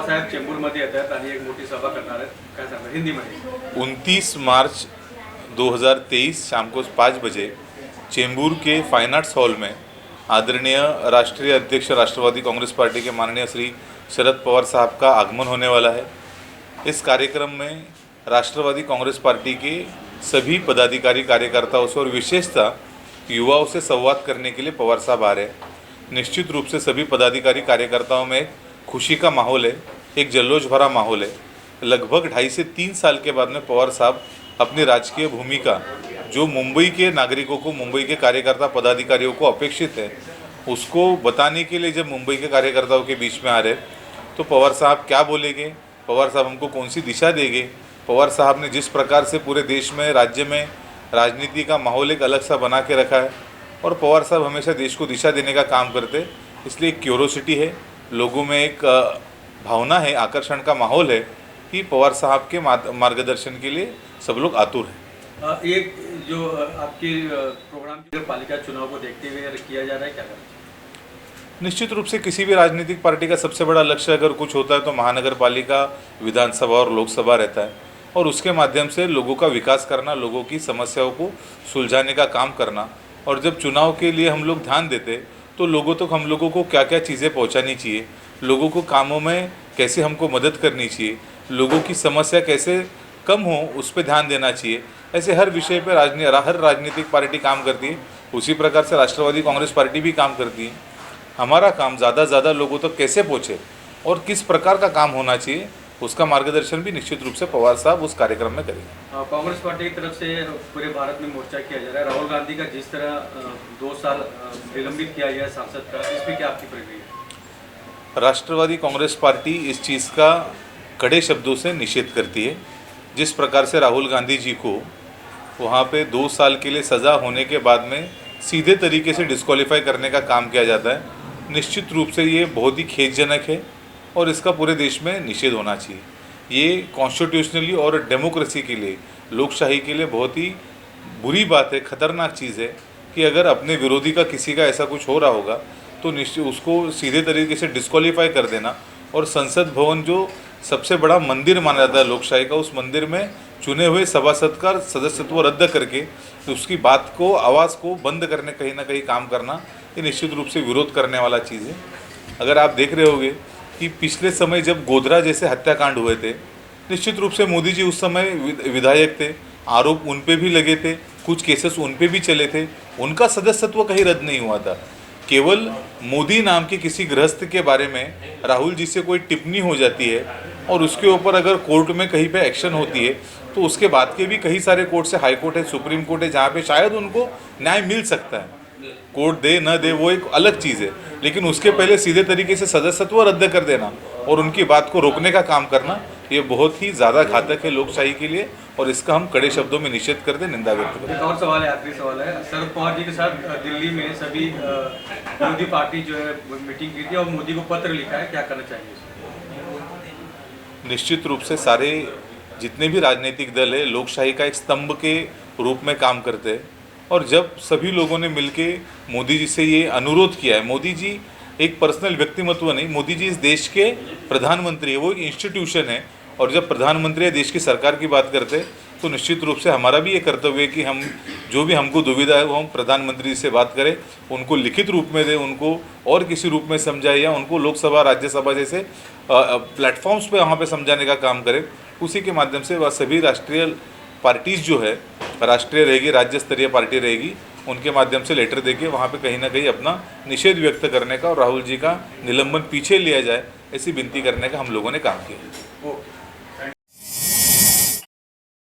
साहेब चेंबूरमध्ये येत आहेत आणि एक मोठी सभा करणार आहेत, काय सांगणार हिंदीमध्ये? 29 मार्च 2023 शाम को 5 बजे चेंबूर के फाइन आर्ट्स हॉल में आदरणीय राष्ट्रीय अध्यक्ष राष्ट्रवादी कांग्रेस पार्टी के माननीय श्री शरद पवार साहब का आगमन होने वाला है। इस कार्यक्रम में राष्ट्रवादी कांग्रेस पार्टी के सभी पदाधिकारी कार्यकर्ताओं से और विशेषतः युवाओं से संवाद करने के लिए पवार साहब आ रहे हैं। निश्चित रूप से सभी पदाधिकारी कार्यकर्ताओं में एक खुशी का माहौल है, एक जल्लोष भरा माहौल है। लगभग 2.5 से 3 साल के बाद में पवार साहब अपनी राजकीय भूमिका जो मुंबई के नागरिकों को, मुंबई के कार्यकर्ता पदाधिकारियों को अपेक्षित है, उसको बताने के लिए जब मुंबई के कार्यकर्ताओं के बीच में आ रहे तो पवार साहब क्या बोलेंगे, पवार साहब हमको कौन सी दिशा देंगे। पवार साहब ने जिस प्रकार से पूरे देश में, राज्य में राजनीति का माहौल एक अलग सा बना के रखा है और पवार साहब हमेशा देश को दिशा देने का काम करते, इसलिए एक क्यूरोसिटी है, लोगों में एक भावना है, आकर्षण का माहौल है कि पवार साहब के मार्गदर्शन के लिए सब लोग आतुर हैं। एक जो आपकी प्रोग्राम नगर पालिका चुनाव को देखते हुए किया जा रहा है, क्या करना चाहिए? निश्चित रूप से किसी भी राजनीतिक पार्टी का सबसे बड़ा लक्ष्य अगर कुछ होता है तो महानगर पालिका, विधानसभा और लोकसभा रहता है और उसके माध्यम से लोगों का विकास करना, लोगों की समस्याओं को सुलझाने का काम करना। और जब चुनाव के लिए हम लोग ध्यान देते तो लोगों तक हम लोगों को क्या क्या चीज़ें पहुंचानी चाहिए, लोगों को कामों में कैसे हमको मदद करनी चाहिए, लोगों की समस्या कैसे कम हो उस पर ध्यान देना चाहिए। ऐसे हर विषय पर हर राजनीतिक पार्टी काम करती है, उसी प्रकार से राष्ट्रवादी कांग्रेस पार्टी भी काम करती है। हमारा काम ज़्यादा से ज़्यादा लोगों तक कैसे पहुँचे और किस प्रकार का काम होना चाहिए, उसका मार्गदर्शन भी निश्चित रूप से पवार साहब उस कार्यक्रम में करेंगे। कांग्रेस पार्टी की तरफ से पूरे भारत में मोर्चा किया जा रहा है। राहुल गांधी का जिस तरह 2 साल निलंबित किया गया सांसद का, इसमें क्या आपकी प्रतिक्रिया? राष्ट्रवादी कांग्रेस पार्टी इस चीज़ का कड़े शब्दों से निषेध करती है। जिस प्रकार से राहुल गांधी जी को वहाँ पे 2 साल के लिए सज़ा होने के बाद में सीधे तरीके से डिस्क्वालीफाई करने का काम किया जाता है, निश्चित रूप से ये बहुत ही खेदजनक है और इसका पूरे देश में निषेध होना चाहिए। ये कॉन्स्टिट्यूशनली और डेमोक्रेसी के लिए, लोकशाही के लिए बहुत ही बुरी बात है, ख़तरनाक चीज़ है कि अगर अपने विरोधी का किसी का ऐसा कुछ हो रहा होगा तो निश्चित उसको सीधे तरीके से डिस्क्वालीफाई कर देना और संसद भवन जो सबसे बड़ा मंदिर माना जाता है लोकशाही का, उस मंदिर में चुने हुए सभासद का सदस्यत्व रद्द करके उसकी बात को, आवाज़ को बंद करने कहीं ना कहीं काम करना, ये निश्चित रूप से विरोध करने वाला चीज़ है। अगर आप देख रहे होंगे कि पिछले समय जब गोधरा जैसे हत्याकांड हुए थे, निश्चित रूप से मोदी जी उस समय विधायक थे, आरोप उन पे भी लगे थे, कुछ केसेस उन पे भी चले थे, उनका सदस्यत्व कहीं रद्द नहीं हुआ था। केवल मोदी नाम के किसी गृहस्थ के बारे में राहुल जी से कोई टिप्पणी हो जाती है और उसके ऊपर अगर कोर्ट में कहीं पे एक्शन होती है तो उसके बाद के भी कई सारे कोर्ट से, हाई कोर्ट है, सुप्रीम कोर्ट है, जहाँ पे शायद उनको न्याय मिल सकता है। कोर्ट दे न दे वो एक अलग चीज़ है, लेकिन उसके पहले सीधे तरीके से सदस्यत्व रद्द कर देना और उनकी बात को रोकने का काम करना, ये बहुत ही ज़्यादा घातक है लोकशाही के लिए और इसका हम कड़े शब्दों में निषेध करते, निंदा व्यक्त करते हैं। एक और सवाल है, आखिरी सवाल है। शरद पवार जी के साथ दिल्ली में सभी विरोधी पार्टी जो है मीटिंग की थी और मोदी को पत्र लिखा है, क्या करना चाहिए? निश्चित रूप से सारे जितने भी राजनीतिक दल है लोकशाही का एक स्तंभ के रूप में काम करते हैं और जब सभी लोगों ने मिलके मोदी जी से ये अनुरोध किया है, मोदी जी एक पर्सनल व्यक्तिमत्व नहीं, मोदी जी इस देश के प्रधानमंत्री है, वो एक इंस्टीट्यूशन है और जब प्रधानमंत्री देश की सरकार की बात करते तो निश्चित रूप से हमारा भी ये कर्तव्य है कि हम जो भी हमको दुविधा है वो हम प्रधानमंत्री से बात करें, उनको लिखित रूप में दें, उनको और किसी रूप में समझाएं या उनको लोकसभा, राज्यसभा जैसे प्लेटफॉर्म्स पे वहाँ पे समझाने का काम करें। उसी के माध्यम से वह सभी राष्ट्रीय पार्टीज़ जो है, राष्ट्रीय रहेगी, राज्य स्तरीय पार्टी रहेगी, उनके माध्यम से लेटर देके वहाँ पे कहीं ना कहीं अपना निषेध व्यक्त करने का और राहुल जी का निलंबन पीछे लिया जाए, ऐसी विनती करने का हम लोगों ने काम किया।